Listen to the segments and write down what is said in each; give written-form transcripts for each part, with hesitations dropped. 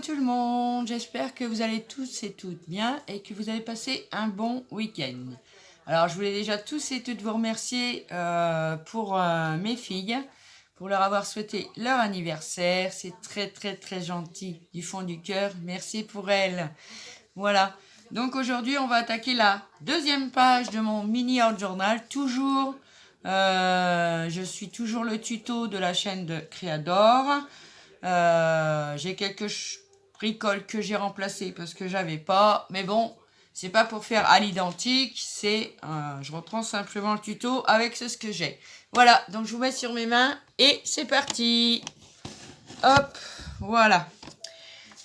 tout le monde, j'espère que vous allez tous et toutes bien et que vous avez passé un bon week-end. Alors je voulais déjà tous et toutes vous remercier pour mes filles, pour leur avoir souhaité leur anniversaire. C'est très très très gentil du fond du cœur, merci pour elles. Voilà, donc aujourd'hui on va attaquer la deuxième page de mon mini art journal. Toujours, je suis toujours le tuto de la chaîne de Créador. J'ai quelques bricoles que j'ai remplacées parce que j'avais pas, mais bon, c'est pas pour faire à l'identique, c'est je reprends simplement le tuto avec ce que j'ai. Voilà, donc je vous mets sur mes mains et c'est parti. Hop, voilà.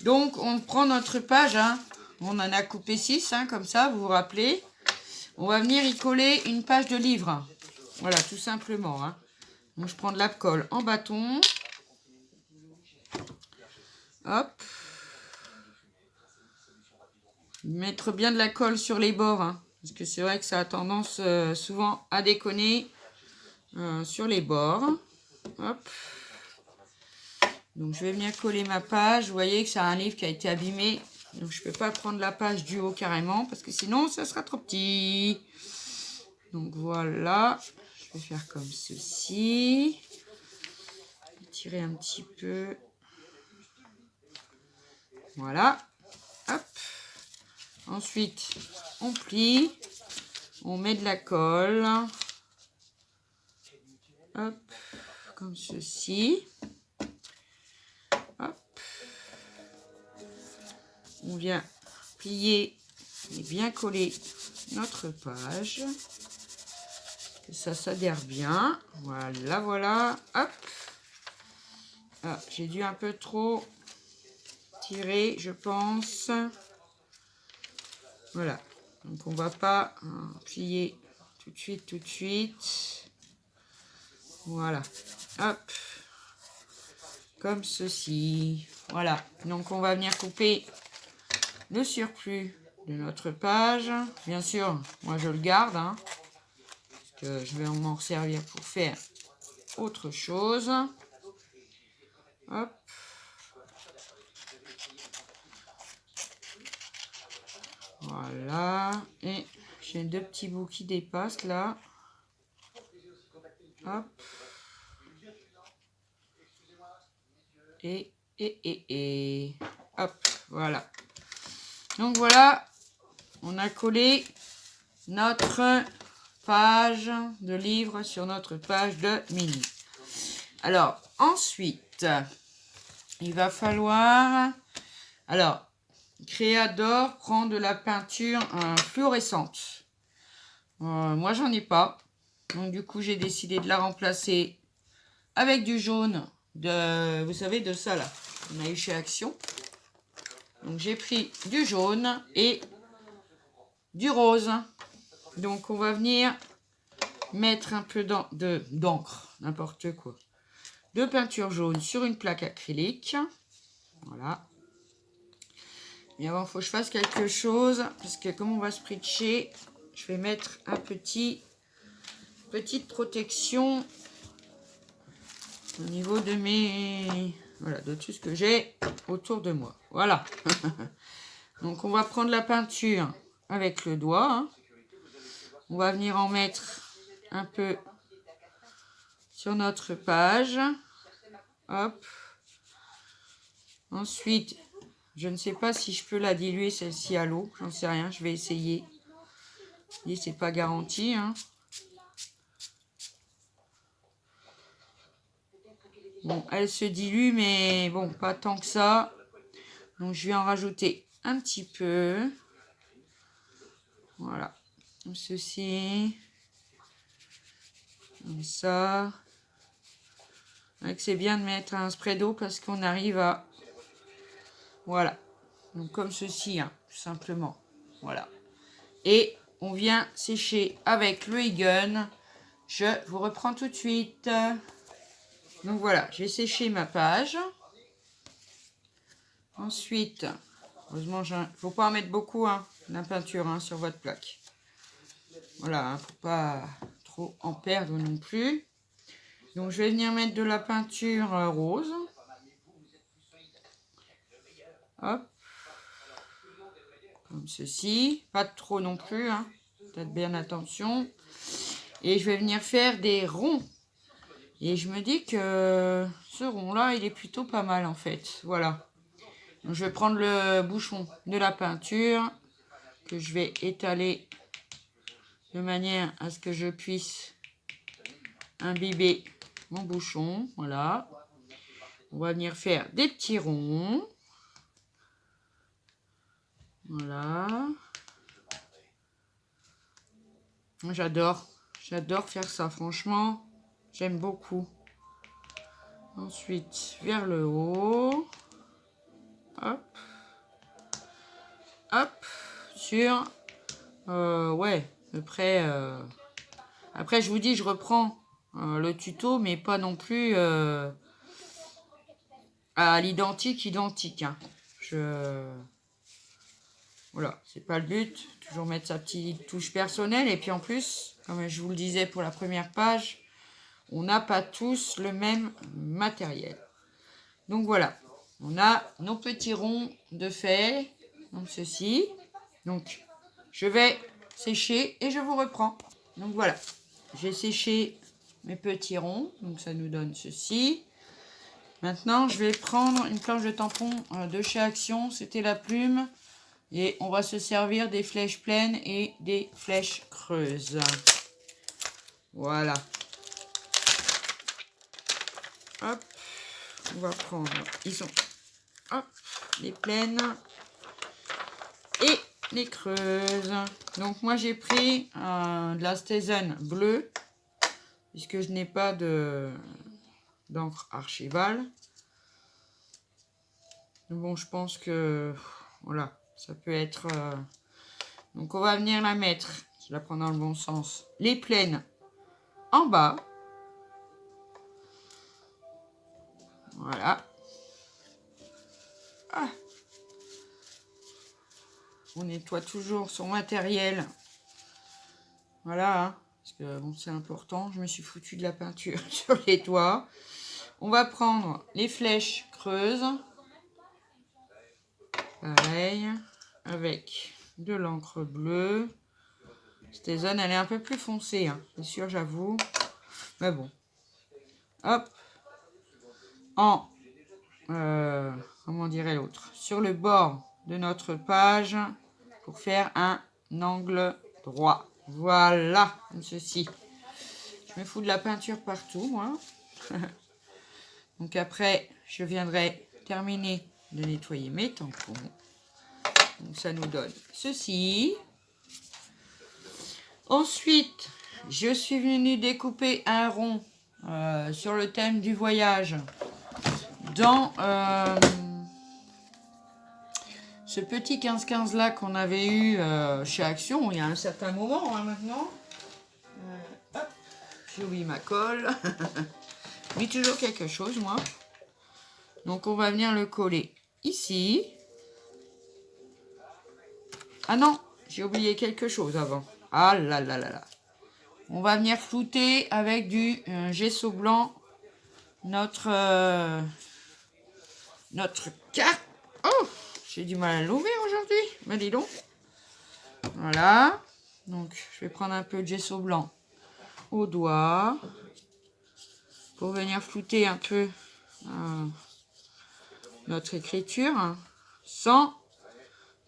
Donc on prend notre page, hein. On en a coupé 6, hein, comme ça, vous vous rappelez. On va venir y coller une page de livre. Voilà, tout simplement, hein. Donc je prends de la colle en bâton. Hop. Mettre bien de la colle sur les bords, hein, parce que c'est vrai que ça a tendance souvent à déconner sur les bords. Hop. Donc je vais venir coller ma page. Vous voyez que c'est un livre qui a été abîmé. Donc je ne peux pas prendre la page du haut carrément, parce que sinon ça sera trop petit. Donc voilà. Je vais faire comme ceci. Tirer un petit peu. Voilà. Hop. Ensuite, on plie. On met de la colle. Hop. Comme ceci. Hop. On vient plier et bien coller notre page. Que ça s'adhère bien. Voilà, voilà. Hop. Ah, j'ai dû un peu trop tirer, je pense. Voilà. Donc on va pas plier tout de suite, tout de suite. Voilà. Hop. Comme ceci. Voilà. Donc on va venir couper le surplus de notre page. Bien sûr, moi je le garde, hein, parce que je vais m'en servir pour faire autre chose. Hop. Voilà. Et j'ai deux petits bouts qui dépassent là. Hop. Et hop, voilà. Donc voilà, on a collé notre page de livre sur notre page de mini. Alors, ensuite, il va falloir... Alors, Créador prend de la peinture fluorescente. Moi, j'en ai pas. Donc, du coup, j'ai décidé de la remplacer avec du jaune. Vous savez, de ça, là. On a eu chez Action. Donc, j'ai pris du jaune et du rose. Donc, on va venir mettre un peu d'encre, n'importe quoi, de peinture jaune sur une plaque acrylique. Voilà. Et avant, il faut que je fasse quelque chose, parce que comme on va switcher, je vais mettre un petite protection au niveau de mes... Voilà, de tout ce que j'ai autour de moi. Voilà. Donc, on va prendre la peinture avec le doigt. Hein. On va venir en mettre un peu sur notre page. Hop. Ensuite, je ne sais pas si je peux la diluer celle-ci à l'eau. J'en sais rien, je vais essayer. Et c'est pas garanti. Hein. Bon, elle se dilue, mais bon, pas tant que ça. Donc, je vais en rajouter un petit peu. Voilà. Comme ceci. Comme ça. C'est bien de mettre un spray d'eau parce qu'on arrive à... Voilà. Donc, comme ceci, hein, tout simplement. Voilà. Et on vient sécher avec le Egon. Je vous reprends tout de suite. Donc voilà, j'ai séché ma page. Ensuite, heureusement, il ne faut pas en mettre beaucoup, hein, la peinture, hein, sur votre plaque. Voilà, il ne faut pas trop en perdre non plus. Donc je vais venir mettre de la peinture rose. Hop. Comme ceci. Pas trop non plus. Hein. Faites bien attention. Et je vais venir faire des ronds. Et je me dis que ce rond-là, il est plutôt pas mal en fait. Voilà. Donc, je vais prendre le bouchon de la peinture que je vais étaler de manière à ce que je puisse imbiber mon bouchon. Voilà. On va venir faire des petits ronds. Voilà. J'adore faire ça, franchement. J'aime beaucoup. Ensuite, vers le haut. Hop. Hop. Sur... ouais, à peu près... Après, je vous dis, je reprends le tuto, mais pas non plus à l'identique, identique. Hein. Voilà, c'est pas le but. Toujours mettre sa petite touche personnelle. Et puis en plus, comme je vous le disais pour la première page, on n'a pas tous le même matériel. Donc voilà, on a nos petits ronds de fait, comme ceci. Donc, je vais sécher et je vous reprends. Donc voilà, j'ai séché mes petits ronds. Donc ça nous donne ceci. Maintenant, je vais prendre une planche de tampon de chez Action. C'était la plume. Et on va se servir des flèches pleines et des flèches creuses. Voilà. Hop. On va prendre, ils sont, hop, les pleines et les creuses. Donc moi j'ai pris de la Stesen bleue, puisque je n'ai pas d'encre archivale. Bon, je pense que, voilà, ça peut être... donc on va venir la mettre, je la prends dans le bon sens, les pleines en bas. Voilà. Ah. On nettoie toujours son matériel. Voilà, hein, parce que bon, c'est important. Je me suis foutu de la peinture sur les doigts. On va prendre les flèches creuses. Pareil, avec de l'encre bleue. Cette zone, elle est un peu plus foncée, hein, c'est sûr, j'avoue. Mais bon. Hop. En, comment dirait l'autre, sur le bord de notre page pour faire un angle droit. Voilà, comme ceci. Je me fous de la peinture partout, moi. Donc après, je viendrai terminer de nettoyer mes tampons. Donc ça nous donne ceci. Ensuite, je suis venue découper un rond sur le thème du voyage dans ce petit 15-15 là qu'on avait eu chez Action il y a un certain moment, hein, maintenant. Hop, j'ai oublié ma colle. J'ai toujours quelque chose, moi. Donc on va venir le coller ici. Ah non, j'ai oublié quelque chose avant. Ah là là là là. On va venir flouter avec du gesso blanc notre carte. Oh, j'ai du mal à l'ouvrir aujourd'hui. Ben dis donc. Voilà. Donc je vais prendre un peu de gesso blanc au doigt pour venir flouter un peu notre écriture, hein, sans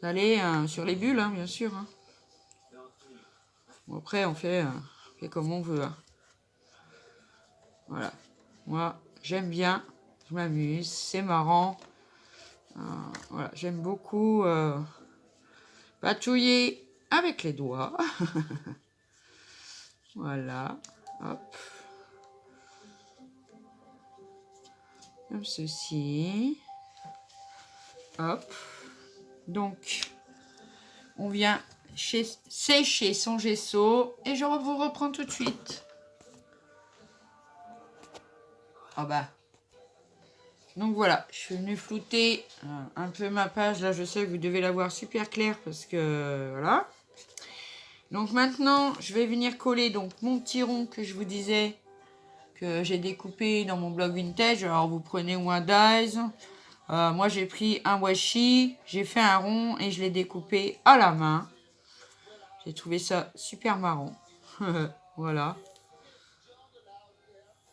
aller sur les bulles, hein, bien sûr. Hein. Bon, après, on fait comme on veut. Hein. Voilà. Moi, j'aime bien. Je m'amuse. C'est marrant. Voilà. J'aime beaucoup patouiller avec les doigts. Voilà. Hop. Comme ceci. Hop. Donc, on vient sécher son gesso et je vous reprends tout de suite. Ah bah. Donc voilà, je suis venue flouter un peu ma page. Là, je sais que vous devez la voir super claire parce que voilà. Donc maintenant, je vais venir coller donc mon petit rond que je vous disais que j'ai découpé dans mon blog vintage. Alors vous prenez One Dies, Moi, j'ai pris un washi, j'ai fait un rond et je l'ai découpé à la main. J'ai trouvé ça super marrant. Voilà.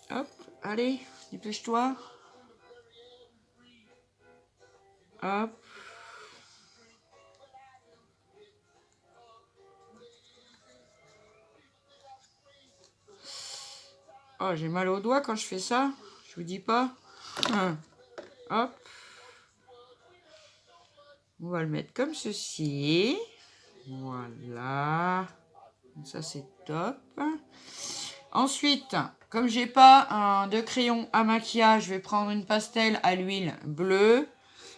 Hop, allez, dépêche-toi. Hop. Oh, j'ai mal aux doigts quand je fais ça. Je vous dis pas. Hop. On va le mettre comme ceci. Voilà. Ça, c'est top. Ensuite, comme j'ai pas de crayon à maquillage, je vais prendre une pastel à l'huile bleue.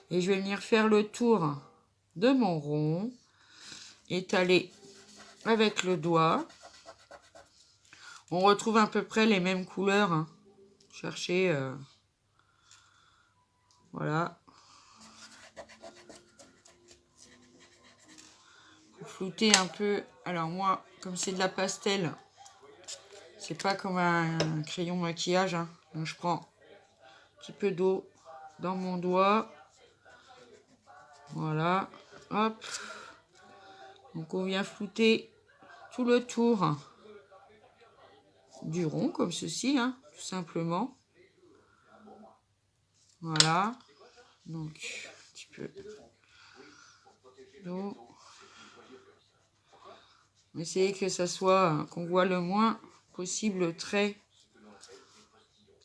Et je vais venir faire le tour de mon rond. Étaler avec le doigt. On retrouve à peu près les mêmes couleurs. Hein. Cherchez. Voilà. Flouter un peu. Alors moi, comme c'est de la pastel, c'est pas comme un crayon maquillage. Hein. Donc je prends un petit peu d'eau dans mon doigt. Voilà. Hop. Donc on vient flouter tout le tour du rond, comme ceci, hein, tout simplement. Voilà. Donc, un petit peu d'eau. Essayez que ça soit, qu'on voit le moins possible le trait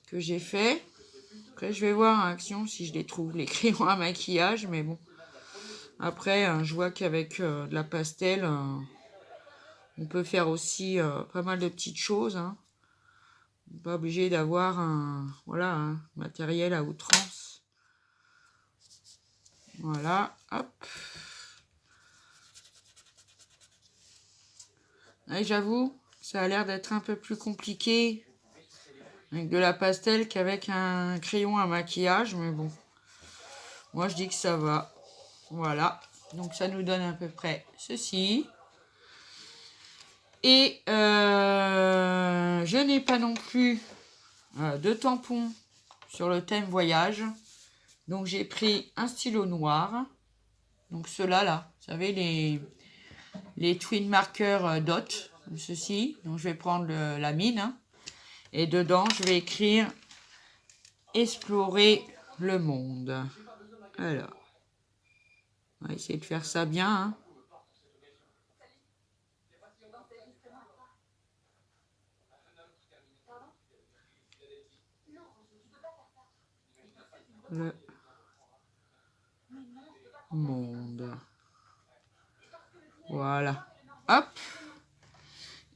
que j'ai fait. Après, je vais voir en action si je les trouve, les crayons à maquillage. Mais bon, après, je vois qu'avec de la pastel, on peut faire aussi pas mal de petites choses. Hein. Pas obligé d'avoir un matériel à outrance. Voilà, hop. Et j'avoue, ça a l'air d'être un peu plus compliqué avec de la pastel qu'avec un crayon à maquillage, mais bon, moi je dis que ça va. Voilà, donc ça nous donne à peu près ceci. Et je n'ai pas non plus de tampons sur le thème voyage. Donc j'ai pris un stylo noir. Donc ceux-là, là, vous savez, les twin markers dot, comme ceci. Donc je vais prendre la mine. Hein, et dedans, je vais écrire explorer le monde. Alors, on va essayer de faire ça bien. Hein. Le monde. Voilà. Hop.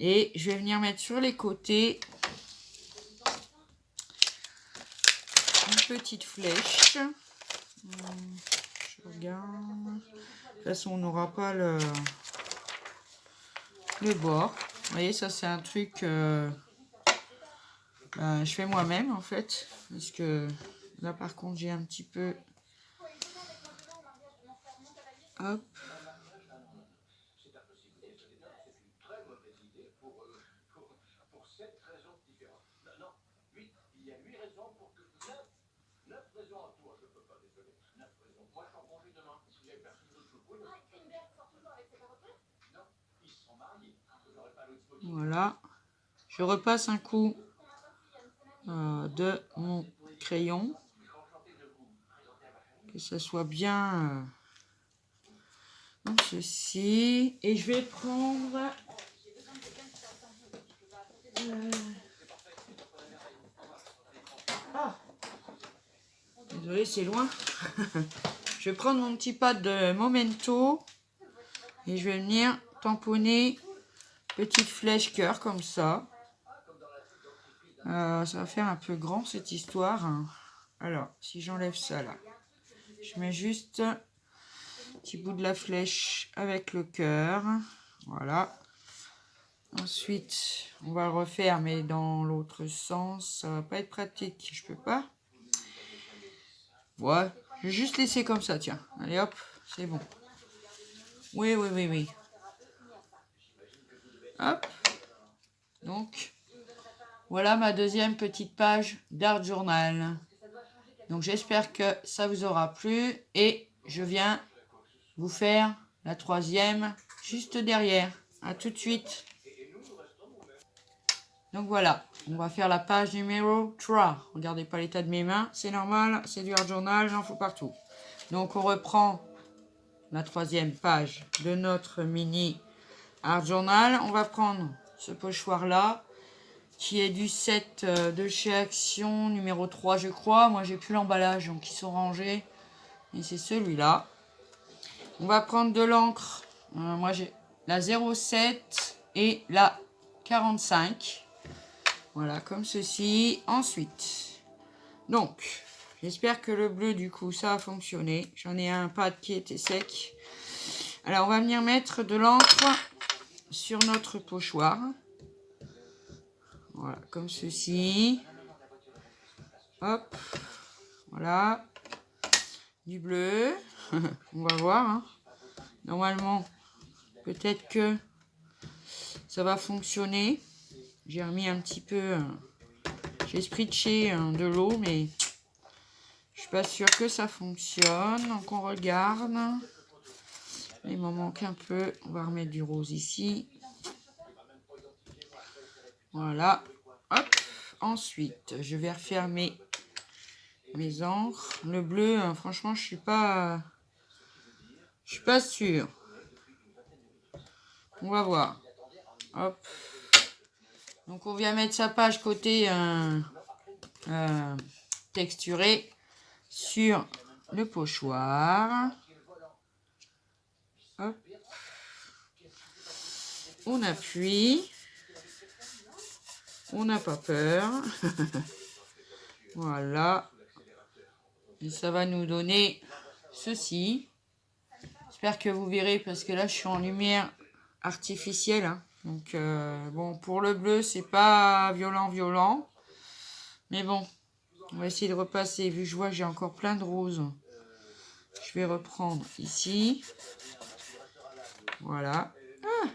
Et je vais venir mettre sur les côtés une petite flèche. Je regarde. De toute façon, on n'aura pas le bord. Vous voyez, ça c'est un truc je fais moi-même en fait. Parce que là par contre j'ai un petit peu... Hop. Voilà. Je repasse un coup de mon crayon. Que ça soit bien comme ceci. Et je vais prendre... Désolée, c'est loin. Je vais prendre mon petit pad de Momento. Et je vais venir tamponner petite flèche cœur comme ça. Ça va faire un peu grand cette histoire. Alors, si j'enlève ça là, je mets juste un petit bout de la flèche avec le cœur. Voilà. Ensuite, on va le refaire, mais dans l'autre sens. Ça va pas être pratique. Je peux pas. Ouais, je vais juste laisser comme ça, tiens. Allez hop, c'est bon. Oui, oui, oui, oui. Hop. Donc, voilà ma deuxième petite page d'Art Journal. Donc j'espère que ça vous aura plu et je viens vous faire la troisième juste derrière. À tout de suite. Donc voilà, on va faire la page numéro 3. Regardez pas l'état de mes mains, c'est normal, c'est du hard journal, j'en fous partout. Donc on reprend la troisième page de notre mini hard journal. On va prendre ce pochoir là qui est du set de chez Action numéro 3 je crois. Moi j'ai plus l'emballage donc ils sont rangés. Et c'est celui-là. On va prendre de l'encre. Moi j'ai la 07 et la 45. Voilà, comme ceci. Ensuite, donc, j'espère que le bleu, du coup, ça a fonctionné. J'en ai un pad qui était sec. Alors, on va venir mettre de l'encre sur notre pochoir. Voilà, comme ceci. Hop. Voilà. Du bleu. On va voir. Hein. Normalement, peut-être que ça va fonctionner. J'ai remis un petit peu... j'ai spritché de l'eau, mais je suis pas sûre que ça fonctionne. Donc, on regarde. Il m'en manque un peu. On va remettre du rose ici. Voilà. Hop. Ensuite, je vais refaire mes encres. Le bleu, franchement, je suis pas sûre. On va voir. Hop. Donc, on vient mettre sa page côté texturé sur le pochoir. Hop. On appuie. On n'a pas peur. Voilà. Et ça va nous donner ceci. J'espère que vous verrez parce que là je suis en lumière artificielle. Hein. Donc bon, pour le bleu c'est pas violent. Mais bon, on va essayer de repasser. Vu que je vois que j'ai encore plein de roses. Je vais reprendre ici. Voilà. Ah,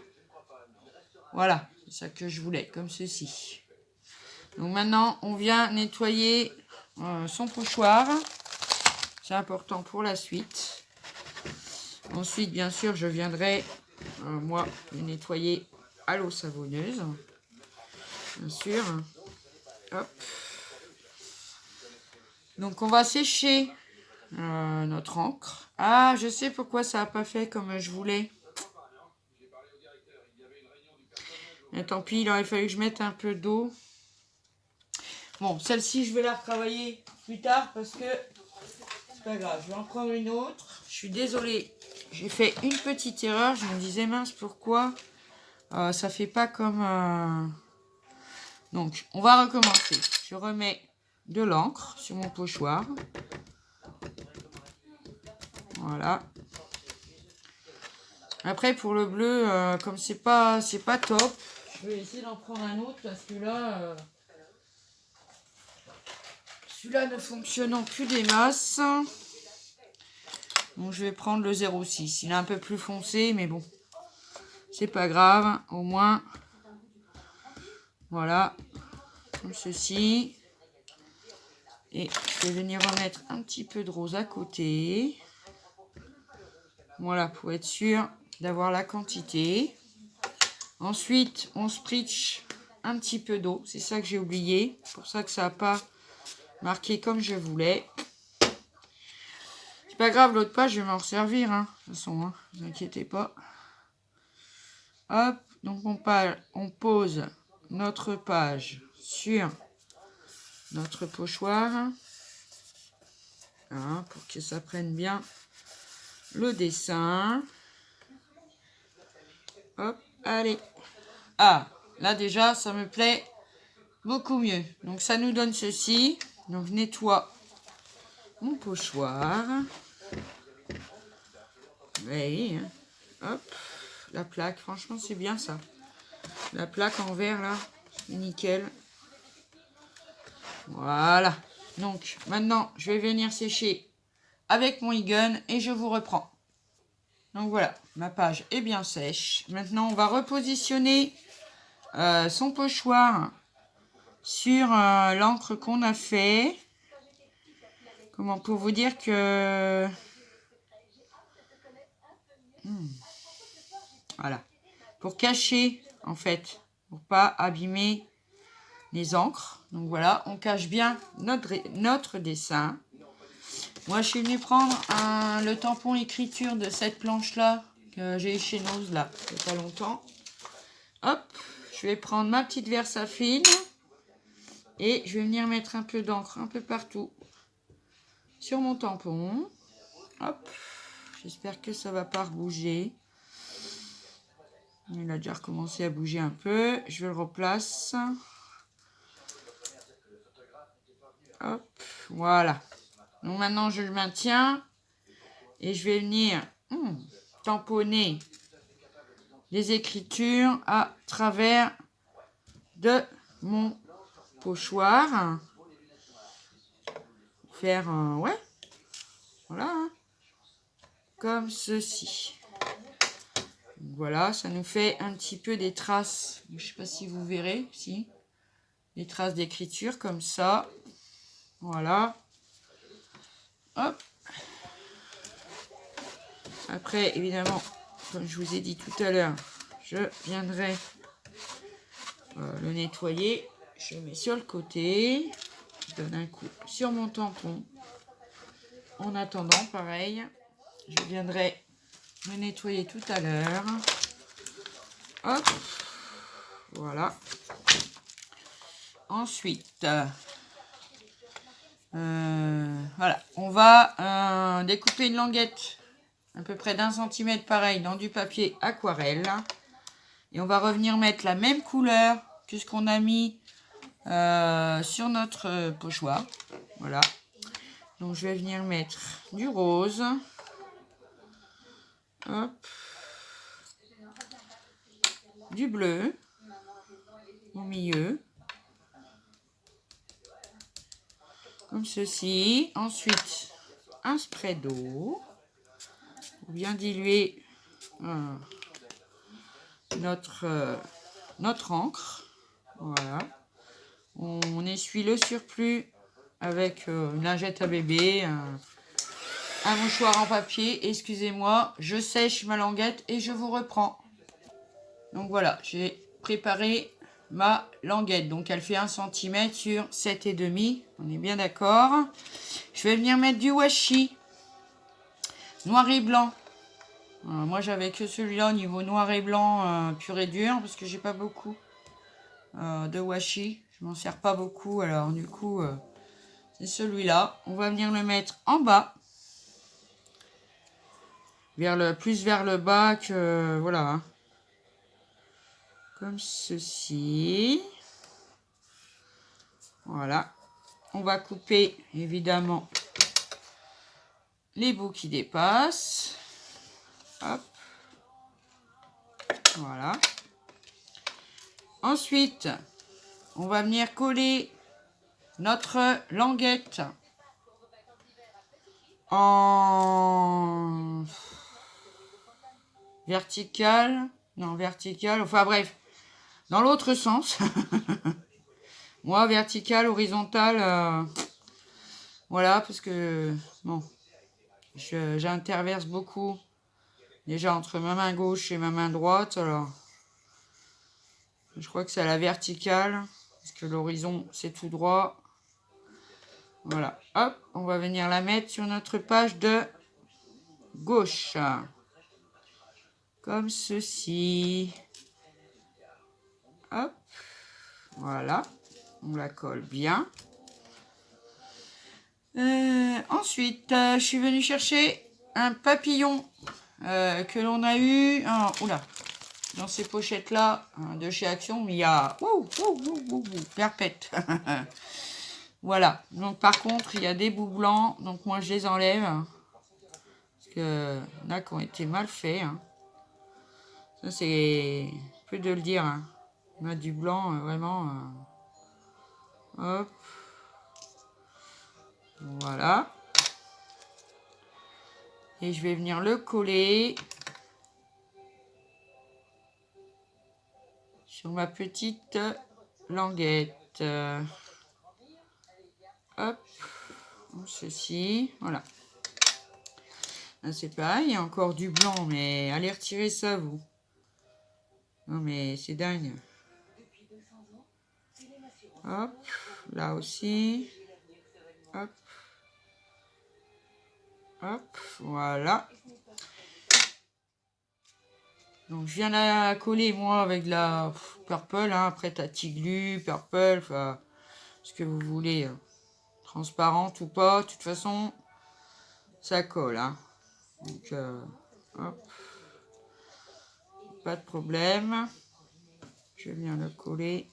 voilà, c'est ça que je voulais, comme ceci. Donc maintenant, on vient nettoyer son pochoir. C'est important pour la suite. Ensuite, bien sûr, je viendrai, moi, le nettoyer à l'eau savonneuse. Bien sûr. Hop. Donc, on va sécher notre encre. Ah, je sais pourquoi ça n'a pas fait comme je voulais. Mais tant pis, il aurait fallu que je mette un peu d'eau. Bon, celle-ci, je vais la retravailler plus tard parce que c'est pas grave. Je vais en prendre une autre. Je suis désolée. J'ai fait une petite erreur. Je me disais, mince, pourquoi ça fait pas comme... Donc, on va recommencer. Je remets de l'encre sur mon pochoir. Voilà. Après, pour le bleu, comme c'est pas top, je vais essayer d'en prendre un autre parce que là... celui-là ne fonctionnant plus des masses. Donc je vais prendre le 06. Il est un peu plus foncé, mais bon. C'est pas grave. Au moins. Voilà. Comme ceci. Et je vais venir remettre un petit peu de rose à côté. Voilà, pour être sûr d'avoir la quantité. Ensuite, on spritch un petit peu d'eau. C'est ça que j'ai oublié. C'est pour ça que ça n'a pas marqué comme je voulais. C'est pas grave, l'autre page, je vais m'en resservir. Hein. De toute façon, hein, ne vous inquiétez pas. Hop, donc on pose notre page sur notre pochoir. Hein, pour que ça prenne bien le dessin. Hop, allez. Ah, là déjà, ça me plaît beaucoup mieux. Donc ça nous donne ceci. Donc je nettoie mon pochoir. Oui, hop, la plaque, franchement c'est bien ça. La plaque en verre là, c'est nickel. Voilà. Donc maintenant je vais venir sécher avec mon e-gun et je vous reprends. Donc voilà, ma page est bien sèche. Maintenant on va repositionner son pochoir sur l'encre qu'on a fait. comment pour vous dire que voilà, pour cacher en fait, pour pas abîmer les encres. Donc voilà, on cache bien notre dessin. Moi, je suis venue prendre le tampon écriture de cette planche-là que j'ai eu chez Nose, là, il n'y a pas longtemps. Hop, je vais prendre ma petite Versafine et je vais venir mettre un peu d'encre un peu partout sur mon tampon. Hop, j'espère que ça va pas rebouger. Il a déjà recommencé à bouger un peu. Je le replace. Hop, voilà. Donc maintenant, je le maintiens et je vais venir tamponner les écritures à travers de mon pochoir. Faire, ouais, voilà, hein, comme ceci. Donc voilà, ça nous fait un petit peu des traces. Je ne sais pas si vous verrez, si. Des traces d'écriture comme ça. Voilà. Hop. Après, évidemment, comme je vous ai dit tout à l'heure, je viendrai le nettoyer. Je le mets sur le côté. Je donne un coup sur mon tampon. En attendant, pareil, je viendrai me nettoyer tout à l'heure. Hop. Voilà. Ensuite, voilà, on va découper une languette à peu près d'1 centimètre pareil dans du papier aquarelle. Et on va revenir mettre la même couleur que ce qu'on a mis sur notre pochoir. Voilà. Donc je vais venir mettre du rose. Hop. Du bleu au milieu. Comme ceci. Ensuite, un spray d'eau. Pour bien diluer notre encre. Voilà. On essuie le surplus avec une lingette à bébé, un mouchoir en papier. Excusez-moi, je sèche ma languette et je vous reprends. Donc voilà, j'ai préparé ma languette. Donc elle fait 1 cm sur 7,5. On est bien d'accord. Je vais venir mettre du washi. Noir et blanc. Moi j'avais que celui-là au niveau noir et blanc pur et dur. Parce que j'ai pas beaucoup de washi. Je m'en sers pas beaucoup. Alors du coup, c'est celui-là. On va venir le mettre en bas. Plus vers le bas que... voilà. Hein. Comme ceci. Voilà. On va couper, évidemment, les bouts qui dépassent. Hop. Voilà. Ensuite, on va venir coller notre languette en verticale. Non, verticale. Enfin bref, dans l'autre sens. Moi, verticale, horizontale, voilà, parce que, bon, j'interverse beaucoup, déjà entre ma main gauche et ma main droite, alors, je crois que c'est à la verticale, parce que l'horizon, c'est tout droit. Voilà, hop, on va venir la mettre sur notre page de gauche, comme ceci. Hop, voilà, on la colle bien. Ensuite, je suis venue chercher un papillon que l'on a eu oula, dans ces pochettes-là de chez Action, mais il y a perpète. Voilà, donc par contre, il y a des bouts blancs, donc moi je les enlève. Parce que là, qui ont été mal faits. Hein. Ça, c'est peu de le dire. Hein. On a du blanc, vraiment. Hop. Voilà. Et je vais venir le coller sur ma petite languette. Hop. comme ceci, voilà. C'est pareil, il y a encore du blanc, mais allez retirer ça, vous. Non, mais c'est dingue. Hop, là aussi. Hop. Hop, voilà. Donc, je viens la coller, moi, avec de la purple. Hein. Après, t'as Tiglu, purple, enfin, ce que vous voulez. Transparente ou pas, de toute façon, ça colle. Hein. Donc, hop. Pas de problème. Je viens le coller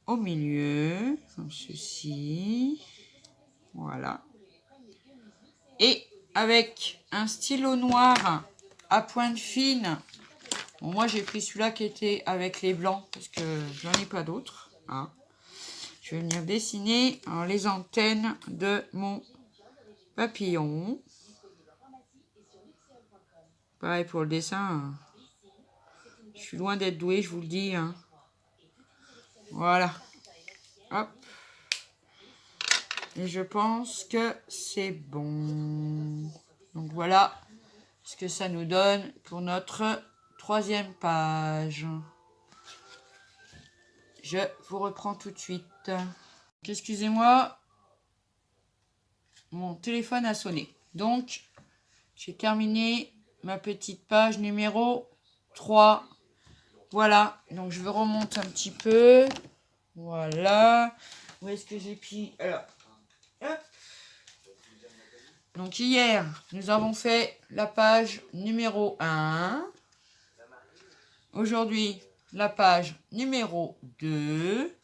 au milieu, comme ceci. Voilà. Et avec un stylo noir à pointe fine. Bon, moi, j'ai pris celui-là qui était avec les blancs parce que j'en ai pas d'autres. Hein. Je vais venir dessiner les antennes de mon papillon. Pareil pour le dessin. Je suis loin d'être douée, je vous le dis. Hein. Voilà. Hop. Et je pense que c'est bon. Donc voilà ce que ça nous donne pour notre 3e page. Je vous reprends tout de suite. Excusez-moi, mon téléphone a sonné. Donc, j'ai terminé ma petite page numéro 3. Voilà, donc je remonte un petit peu. Voilà. Où est-ce que j'ai pris? Alors, hop. Donc hier, nous avons fait la page numéro 1. Aujourd'hui, la page numéro 2.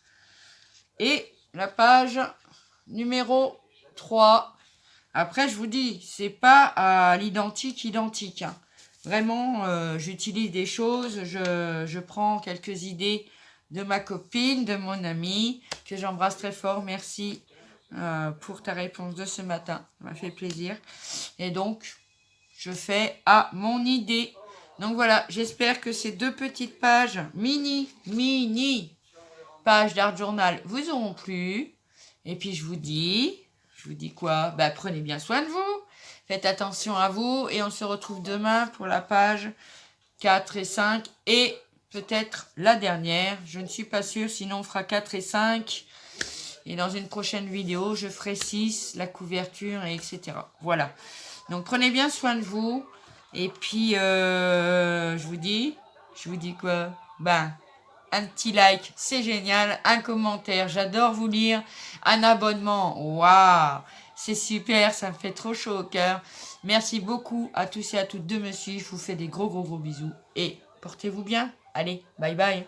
Et la page numéro 3. Après, je vous dis, c'est pas à l'identique identique. Hein. Vraiment, j'utilise des choses, je prends quelques idées de ma copine, de mon amie, que j'embrasse très fort. Merci pour ta réponse de ce matin. Ça m'a fait plaisir. Et donc, je fais à mon idée. Donc voilà, j'espère que ces 2 petites pages, mini pages d'art journal vous auront plu. Et puis, je vous dis quoi? Bah, prenez bien soin de vous. Faites attention à vous. Et on se retrouve demain pour la page 4 et 5. Et peut-être la dernière. Je ne suis pas sûre. Sinon, on fera 4 et 5. Et dans une prochaine vidéo, je ferai 6, la couverture, et etc. Voilà. Donc, prenez bien soin de vous. Et puis, je vous dis quoi? Ben, un petit like, c'est génial. Un commentaire, j'adore vous lire. Un abonnement, waouh, c'est super, ça me fait trop chaud au cœur. Merci beaucoup à tous et à toutes de me suivre. Je vous fais des gros bisous et portez-vous bien. Allez, bye bye.